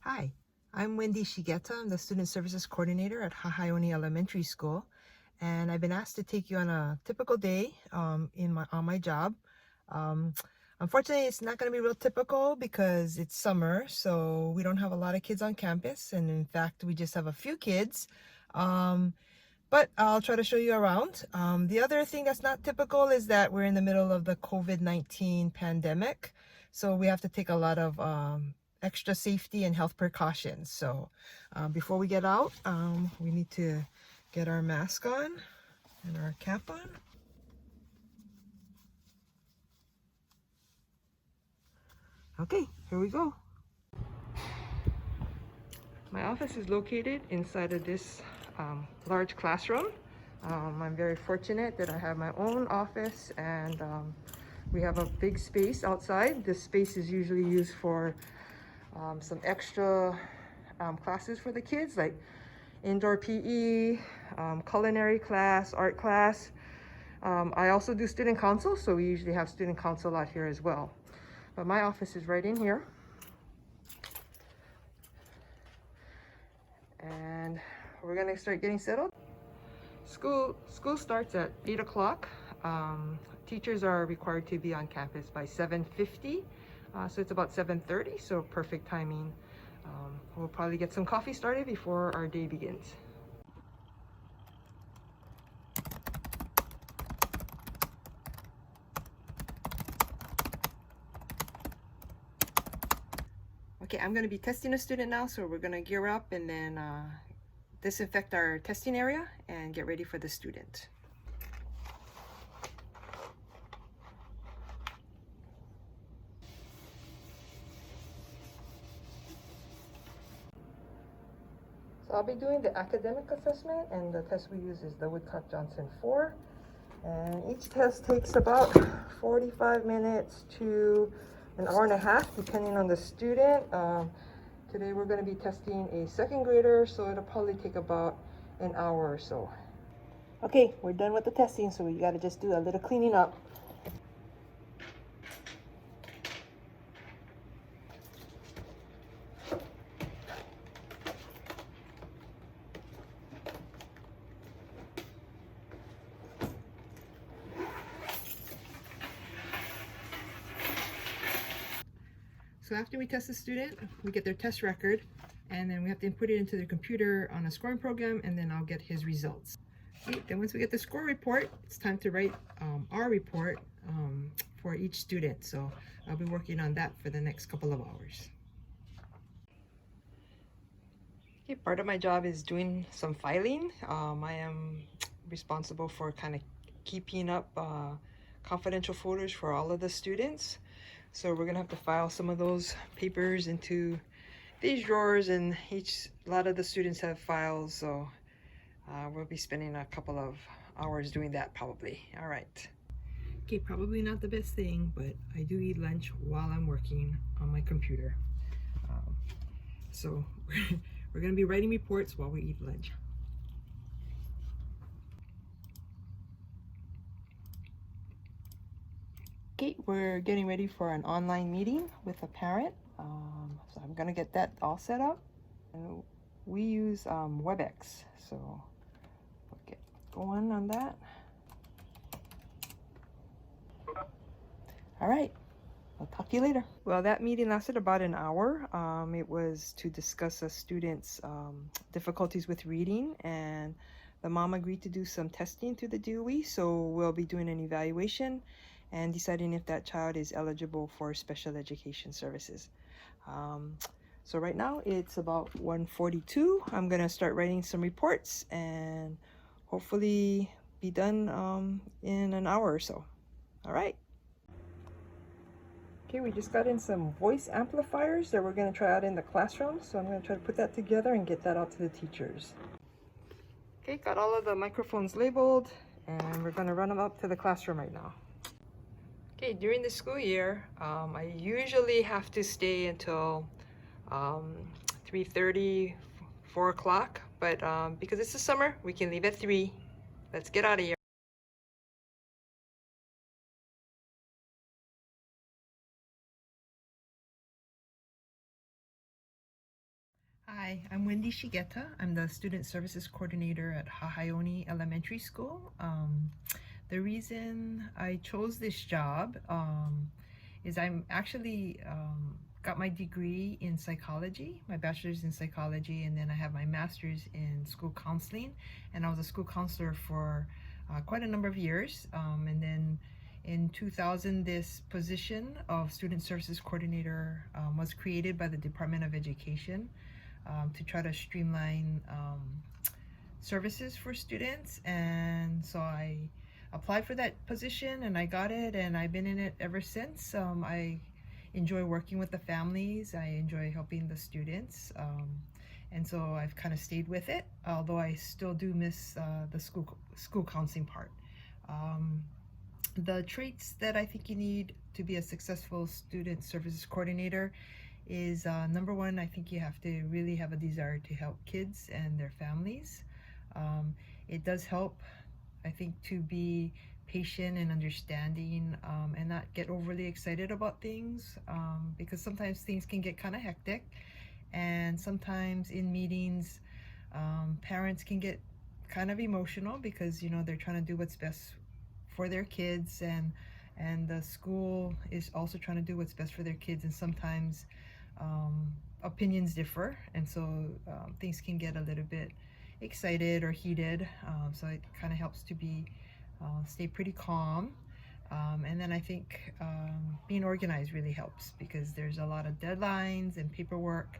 Hi, I'm Wendy Shigeta. I'm the Student Services Coordinator at Hahaioni Elementary School, and I've been asked to take you on a typical day on my job. Um, Unfortunately, it's not going to be real typical because it's summer, so we don't have a lot of kids on campus, and in fact, we just have a few kids. But I'll try to show you around. The other thing that's not typical is that we're in the middle of the COVID-19 pandemic, so we have to take a lot of extra safety and health precautions. So before we get out, we need to get our mask on and our cap on. Okay, here we go. My office is located inside of this large classroom. I'm very fortunate that I have my own office, and we have a big space outside. This space is usually used for some extra classes for the kids, like indoor PE, culinary class, art class. I also do student council, so we usually have student council out here as well. But my office is right in here. And we're gonna start getting settled. School starts at 8 o'clock. Teachers are required to be on campus by 7:50, so it's about 7:30, so perfect timing. We'll probably get some coffee started before our day begins. Okay, I'm going to be testing a student now, so we're going to gear up and then disinfect our testing area and get ready for the student. So I'll be doing the academic assessment, and the test we use is the Woodcock-Johnson 4. And each test takes about 45 minutes to an hour and a half, depending on the student. Today we're going to be testing a second grader, so it'll probably take about an hour or so. Okay, we're done with the testing, so we got to just do a little cleaning up. So after we test the student, we get their test record, and then we have to input it into their computer on a scoring program, and then I'll get his results. Okay, then once we get the score report, it's time to write our report for each student. So I'll be working on that for the next couple of hours. Okay, part of my job is doing some filing. I am responsible for kind of keeping up confidential folders for all of the students. So we're gonna have to file some of those papers into these drawers, and a lot of the students have files, so we'll be spending a couple of hours doing that probably. All right. Okay, probably not the best thing, but I do eat lunch while I'm working on my computer. So we're gonna be writing reports while we eat lunch. Okay, we're getting ready for an online meeting with a parent. So I'm gonna get that all set up. And we use WebEx, so we'll get going on that. All right, I'll talk to you later. Well, that meeting lasted about an hour. It was to discuss a student's difficulties with reading, and the mom agreed to do some testing through the DOE, so we'll be doing an evaluation and deciding if that child is eligible for special education services. So right now it's about 1:42. I'm gonna start writing some reports and hopefully be done in an hour or so. All right. Okay, we just got in some voice amplifiers that we're gonna try out in the classroom. So I'm gonna try to put that together and get that out to the teachers. Okay, got all of the microphones labeled, and we're gonna run them up to the classroom right now. Okay, during the school year, I usually have to stay until 3:30, 4 o'clock, but because it's the summer, we can leave at 3. Let's get out of here. Hi, I'm Wendy Shigeta. I'm the Student Services Coordinator at Hahaioni Elementary School. The reason I chose this job is I'm actually got my degree in psychology, my bachelor's in psychology, and then I have my master's in school counseling. And I was a school counselor for quite a number of years. And then in 2000, this position of Student Services Coordinator was created by the Department of Education to try to streamline services for students. And so I applied for that position and I got it, and I've been in it ever since. I enjoy working with the families, I enjoy helping the students, and so I've kind of stayed with it, although I still do miss the school counseling part. The traits that I think you need to be a successful student services coordinator is number one, I think you have to really have a desire to help kids and their families. It does help, I think, to be patient and understanding, and not get overly excited about things, because sometimes things can get kind of hectic, and sometimes in meetings parents can get kind of emotional because they're trying to do what's best for their kids, and the school is also trying to do what's best for their kids, and sometimes opinions differ, and so things can get a little bit excited or heated. So it kind of helps to be stay pretty calm, and then I think being organized really helps because there's a lot of deadlines and paperwork,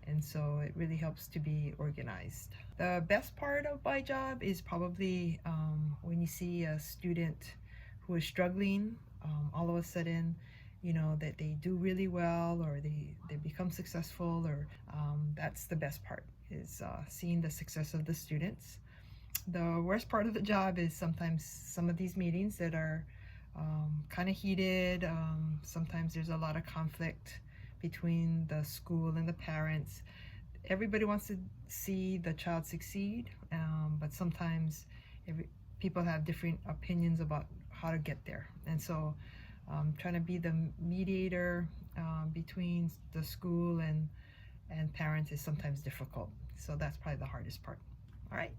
and so it really helps to be organized. The best part of my job is probably when you see a student who is struggling, all of a sudden, that they do really well, or they become successful, or that's the best part, is seeing the success of the students. The worst part of the job is sometimes some of these meetings that are kind of heated. Sometimes there's a lot of conflict between the school and the parents. Everybody wants to see the child succeed, but sometimes people have different opinions about how to get there. And so trying to be the mediator between the school and parents is sometimes difficult. So that's probably the hardest part. All right.